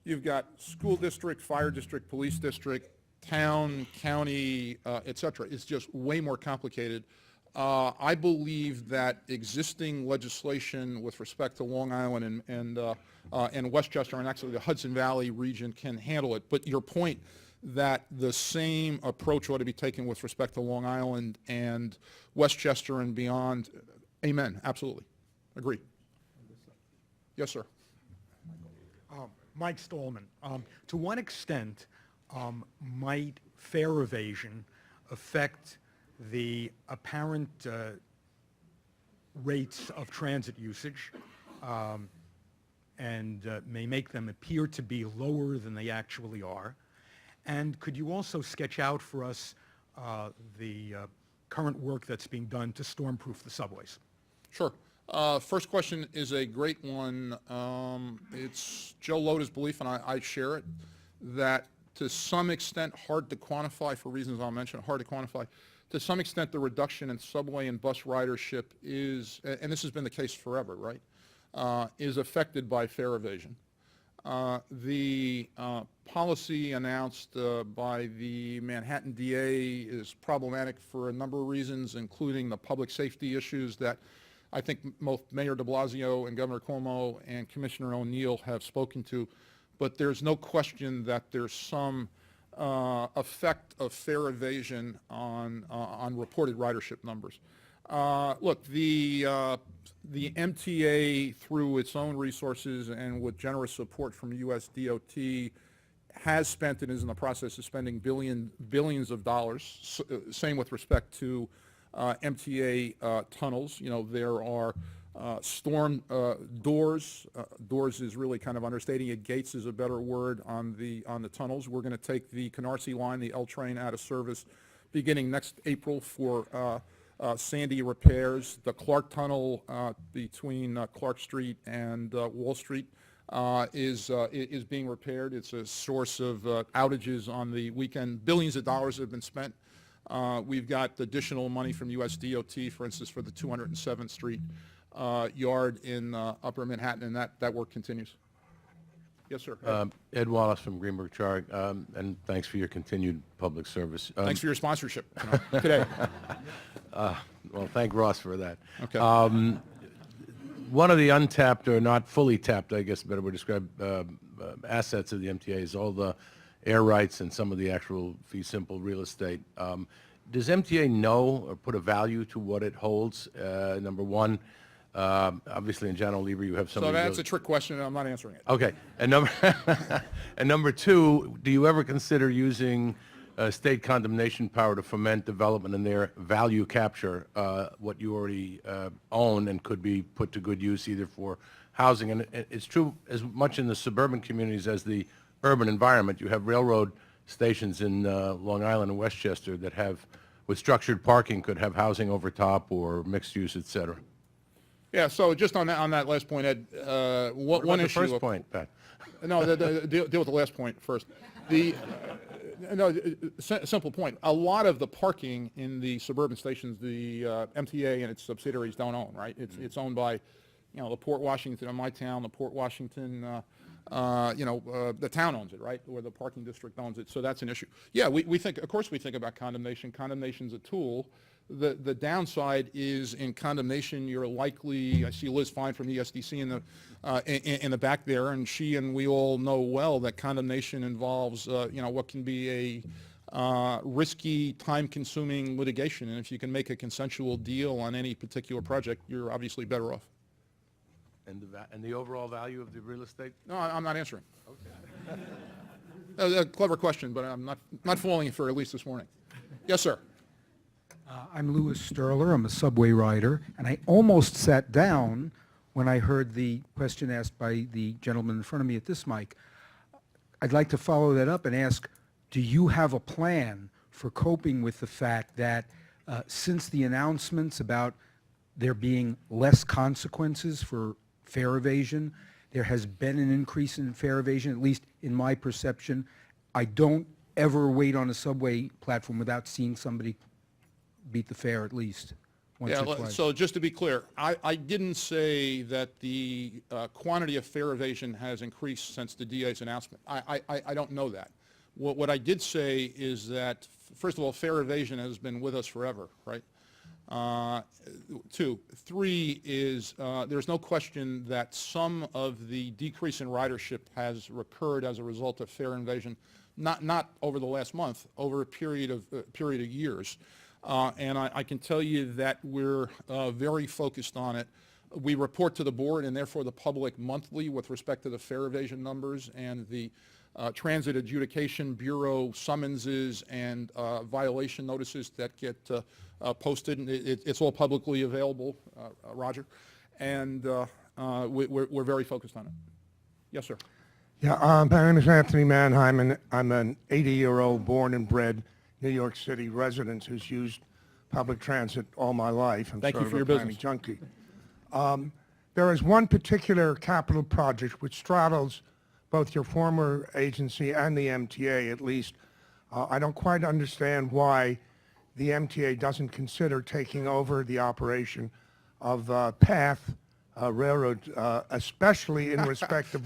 you've got school district, fire district, police district, town, county, et cetera. It's just way more complicated. I believe that existing legislation with respect to Long Island and Westchester, and actually the Hudson Valley region, can handle it. But your point that the same approach ought to be taken with respect to Long Island and Westchester and beyond, amen, absolutely. Agreed. Yes, sir. Mike Stallman. To what extent might fare evasion affect the apparent rates of transit usage and may make them appear to be lower than they actually are? And could you also sketch out for us the current work that's being done to stormproof the subways? Sure. First question is a great one. It's Joe Loda's belief, and I share it, that to some extent, hard to quantify for reasons I'll mention, hard to quantify, to some extent the reduction in subway and bus ridership is, and this has been the case forever, right, is affected by fare evasion. The policy announced by the Manhattan DA is problematic for a number of reasons, including the public safety issues that I think both Mayor de Blasio and Governor Cuomo and Commissioner O'Neill have spoken to. But there's no question that there's some effect of fare evasion on reported ridership numbers. Look, the MTA, through its own resources and with generous support from US DOT, has spent and is in the process of spending billions of dollars. Same with respect to MTA tunnels. You know, there are storm doors. Doors is really kind of understating it. Gates is a better word on the tunnels. We're going to take the Canarsie line, the L train, out of service beginning next April for Sandy repairs. The Clark Tunnel between Clark Street and Wall Street is being repaired. It's a source of outages on the weekend. Billions of dollars have been spent. We've got additional money from US DOT, for instance, for the 207th Street yard in Upper Manhattan, and that work continues. Yes, sir. Ed Wallace from Greenberg Traurig, and thanks for your continued public service. Thanks for your sponsorship today. Well, thank Ross for that. Okay. One of the untapped, or not fully tapped, I guess better would describe, assets of the MTA is all the air rights and some of the actual fee simple real estate. Does MTA know or put a value to what it holds? Number one, obviously in John Oliver you have some. So that's a trick question, and I'm not answering it. Okay, and number two, do you ever consider using state condemnation power to foment development and their value capture what you already own and could be put to good use either for housing? And it's true as much in the suburban communities as the urban environment. You have railroad stations in Long Island and Westchester that have, with structured parking, could have housing over top or mixed use, et cetera. Yeah, so just on that last point, Ed, one issue. The first point, Pat. No, deal with the last point first. Simple point. A lot of the parking in the suburban stations, the MTA and its subsidiaries don't own, right? It's owned by, the Port Washington in my town, the Port Washington, the town owns it, right? Or the parking district owns it. So that's an issue. Yeah, we think, of course we think about condemnation. Condemnation's a tool. The downside is in condemnation, you're likely, I see Liz Fine from the ESDC in the back there, and she and we all know well that condemnation involves, what can be a risky, time-consuming litigation. And if you can make a consensual deal on any particular project, you're obviously better off. And the overall value of the real estate? No, I'm not answering. Okay. A clever question, but I'm not falling for it, at least this morning. Yes, sir. I'm Louis Sterler. I'm a subway rider, and I almost sat down when I heard the question asked by the gentleman in front of me at this mic. I'd like to follow that up and ask, do you have a plan for coping with the fact that since the announcements about there being less consequences for fare evasion, there has been an increase in fare evasion, at least in my perception? I don't ever wait on a subway platform without seeing somebody beat the fare at least once or twice. So just to be clear, I didn't say that the quantity of fare evasion has increased since the DA's announcement. I don't know that. What I did say is that, first of all, fare evasion has been with us forever, right? 2. 3 is there's no question that some of the decrease in ridership has occurred as a result of fare evasion, not over the last month, over a period of years. And I can tell you that we're very focused on it. We report to the board and therefore the public monthly with respect to the fare evasion numbers and the Transit Adjudication Bureau summonses and violation notices that get posted. And it's all publicly available, Roger. And we're very focused on it. Yes, sir. Yeah, my name is Anthony Mannheim, and I'm an 80-year-old born and bred New York City resident who's used public transit all my life. I'm Thank you sort for of your a planning business. junkie. There is one particular capital project which straddles both your former agency and the MTA, at least. I don't quite understand why the MTA doesn't consider taking over the operation of PATH Railroad, especially in respect of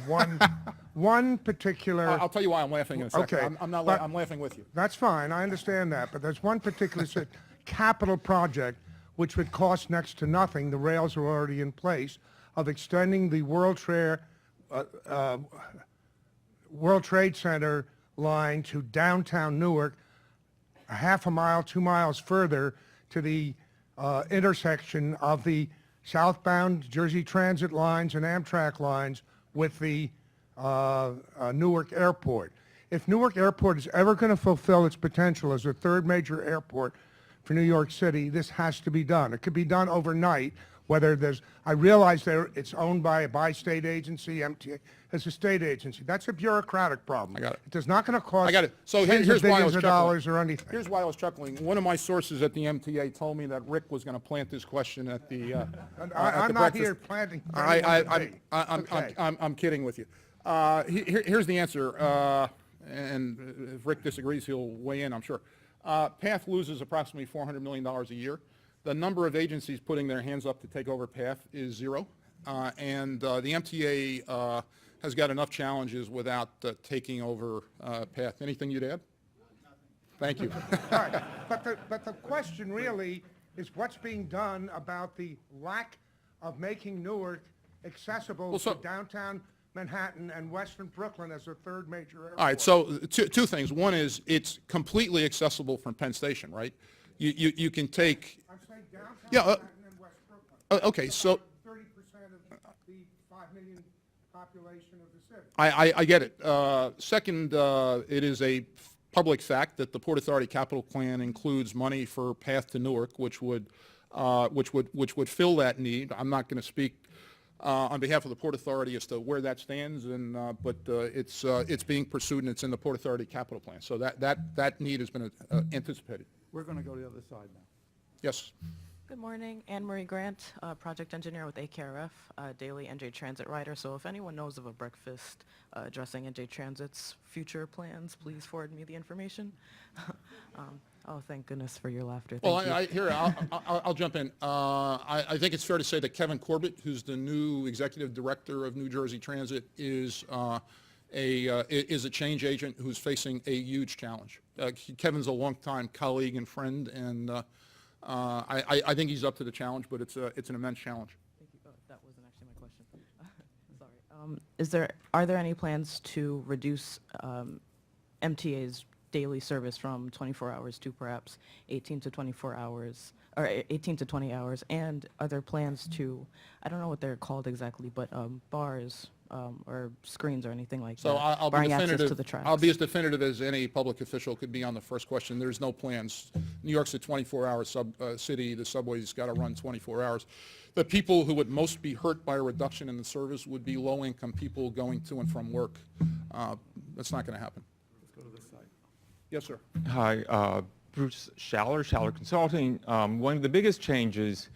one particular. I'll tell you why I'm laughing in a second. Okay, I'm not. but- I'm laughing with you. That's fine, I understand that, but there's one particular capital project which would cost next to nothing, the rails are already in place, of extending the World Trade Center line to downtown Newark, a half a mile, 2 miles further to the intersection of the southbound Jersey Transit lines and Amtrak lines with the Newark Airport. If Newark Airport is ever going to fulfill its potential as a third major airport for New York City, this has to be done. It could be done overnight, whether there's, I realize it's owned by a bi-state agency, MTA is a state agency. That's a bureaucratic problem. I got it. It's not going to cost I got it. So tens here's of why I billions was of chuckling. dollars or anything. Here's why I was chuckling. One of my sources at the MTA told me that Rick was going to plant this question at the. I'm not here planting. for anyone to be. Okay. I'm kidding with you. Here's the answer, and if Rick disagrees, he'll weigh in, I'm sure. PATH loses approximately $400 million a year. The number of agencies putting their hands up to take over PATH is 0, and the MTA has got enough challenges without taking over PATH. Anything you'd add? Thank you. All right, but the question really is what's being done about the lack of making Newark accessible Well, so- to downtown Manhattan and western Brooklyn as a third major airport. All right, so two things. One is it's completely accessible from Penn Station, right? You can take. I'm saying downtown Yeah, Manhattan and West Brooklyn. Okay, so 30% of the 5 million population of the city. I get it. Second, it is a public fact that the Port Authority capital plan includes money for PATH to Newark, which would fill that need. I'm not going to speak on behalf of the Port Authority as to where that stands, but it's being pursued and it's in the Port Authority capital plan. So that need has been anticipated. We're going to go to the other side now. Yes. Good morning, Anne Marie Grant, project engineer with AKRF, daily NJ Transit rider. So if anyone knows of a breakfast addressing NJ Transit's future plans, please forward me the information. Oh, thank goodness for your laughter. Well, Thank you. I'll jump in. I think it's fair to say that Kevin Corbett, who's the new executive director of New Jersey Transit, is a change agent who's facing a huge challenge. Kevin's a longtime colleague and friend, and I think he's up to the challenge, but it's an immense challenge. Thank you. Oh, that wasn't actually my question. Sorry. Are there any plans to reduce MTA's daily service from 24 hours to perhaps 18 to 24 hours, or 18 to 20 hours? And are there plans to, I don't know what they're called exactly, but bars or screens or anything like So that, I'll be barring access to definitive. the tracks? I'll be as definitive as any public official could be on the first question. There's no plans. New York's a 24-hour city. The subway's got to run 24 hours. The people who would most be hurt by a reduction in the service would be low-income people going to and from work. That's not going to happen. Let's go to this side. Yes, sir. Hi, Bruce Schaller, Schaller Consulting. One of the biggest changes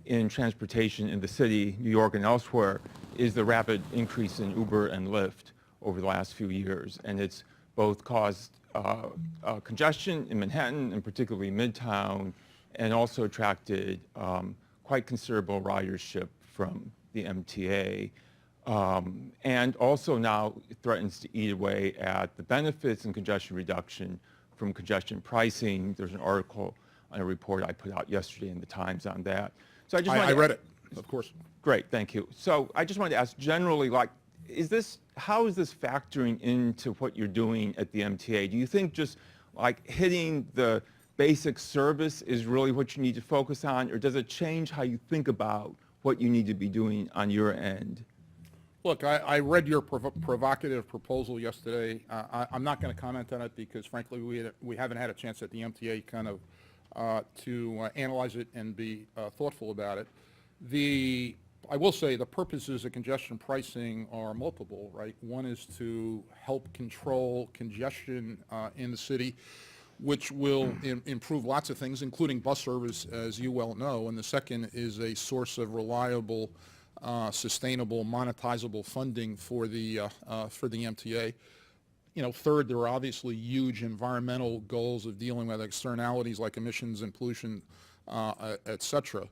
in transportation in the city, New York and elsewhere, is the rapid increase in Uber and Lyft over the last few years. And it's both caused congestion in Manhattan, and particularly Midtown, and also attracted quite considerable ridership from the MTA. And also now threatens to eat away at the benefits and congestion reduction from congestion pricing. There's an article on a report I put out yesterday in the Times on that. So I read it, of course. Great, thank you. So I just wanted to ask generally, like, how is this factoring into what you're doing at the MTA? Do you think just like hitting the basic service is really what you need to focus on, or does it change how you think about what you need to be doing on your end? Look, I read your provocative proposal yesterday. I'm not going to comment on it because, frankly, we haven't had a chance at the MTA kind of to analyze it and be thoughtful about it. I will say the purposes of congestion pricing are multiple, right? One is to help control congestion in the city, which will improve lots of things, including bus service, as you well know. And the second is a source of reliable, sustainable, monetizable funding for the MTA. Third, there are obviously huge environmental goals of dealing with externalities like emissions and pollution, et cetera.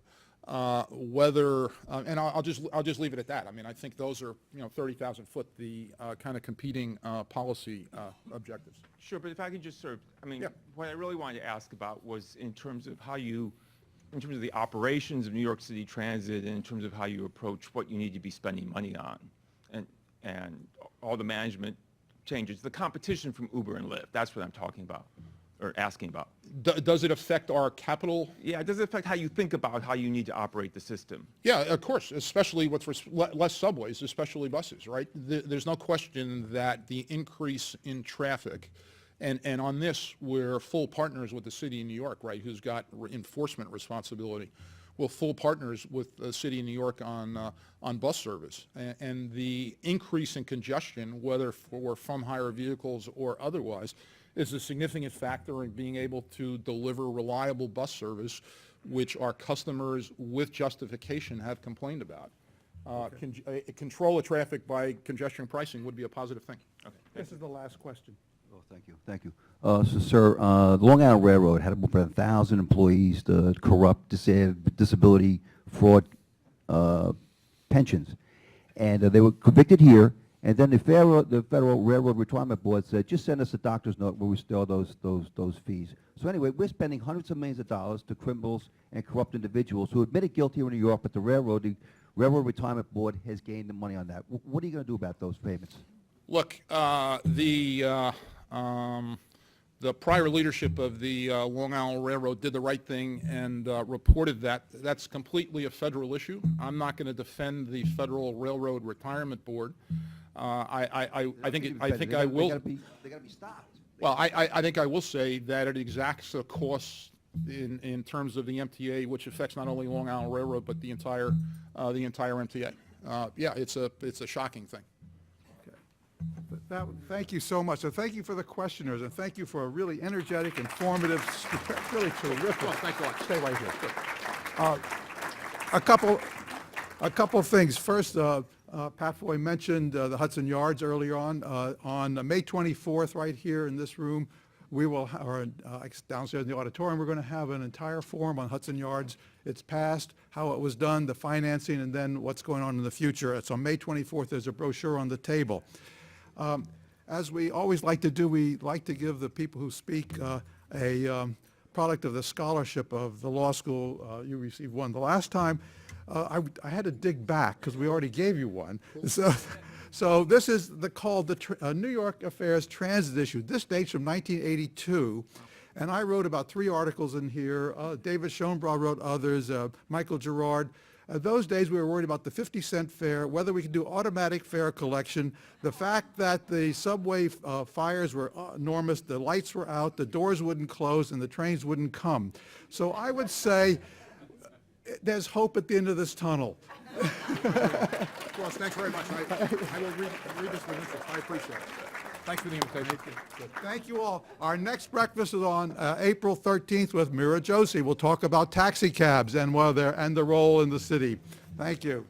And I'll just leave it at that. I mean, I think those are 30,000 foot the kind of competing policy objectives. Sure, but if I could just sort of, Yeah. what I really wanted to ask about was in terms of in terms of the operations of New York City Transit, and in terms of how you approach what you need to be spending money on, and all the management changes, the competition from Uber and Lyft. That's what I'm talking about, or asking about. Does it affect our capital? Yeah, does it affect how you think about how you need to operate the system? Yeah, of course, especially with less subways, especially buses, right? There's no question that the increase in traffic, and on this, we're full partners with the city of New York, right, who's got enforcement responsibility. We're full partners with the city of New York on bus service. And the increase in congestion, whether from higher vehicles or otherwise, is a significant factor in being able to deliver reliable bus service, which our customers with justification have complained about. Control of traffic by congestion pricing would be a positive thing. Okay. This is the last question. Oh, thank you. Thank you. So, sir, the Long Island Railroad had over 1,000 employees, the corrupt, disability, fraud pensions. And they were convicted here, and then the Federal Railroad Retirement Board said, just send us a doctor's note where we restore those fees. So anyway, we're spending hundreds of millions of dollars to criminals and corrupt individuals who admitted guilty here in New York, but the Railroad Retirement Board has gained the money on that. What are you going to do about those payments? Look, the prior leadership of the Long Island Railroad did the right thing and reported that. That's completely a federal issue. I'm not going to defend the Federal Railroad Retirement Board. I think I will. They got to be stopped. Well, I think I will say that it exacts a cost in terms of the MTA, which affects not only Long Island Railroad but the entire MTA. Yeah, it's a shocking thing. Thank you so much. And thank you for the questioners, and thank you for a really energetic, informative, really terrific. Well, thanks a lot. Stay right here. A couple things. First, Pat Foy mentioned the Hudson Yards earlier on. On May 24th, right here in this room, we will, or downstairs in the auditorium, we're going to have an entire forum on Hudson Yards, its past, how it was done, the financing, and then what's going on in the future. It's on May 24th. There's a brochure on the table. As we always like to do, we like to give the people who speak a product of the scholarship of the law school. You received one the last time. I had to dig back because we already gave you one. So this is called the New York Affairs Transit Issue. This dates from 1982. And I wrote about 3 articles in here. David Schoenbrau wrote others, Michael Gerard. Those days we were worried about the 50-cent fare, whether we could do automatic fare collection, the fact that the subway fires were enormous, the lights were out, the doors wouldn't close, and the trains wouldn't come. So I would say there's hope at the end of this tunnel. Ross, thanks very much. I will read this with interest. I appreciate it. Thanks for the invitation. Thank you all. Our next breakfast is on April 13th with Mira Joshi. We'll talk about taxi cabs and the role in the city. Thank you.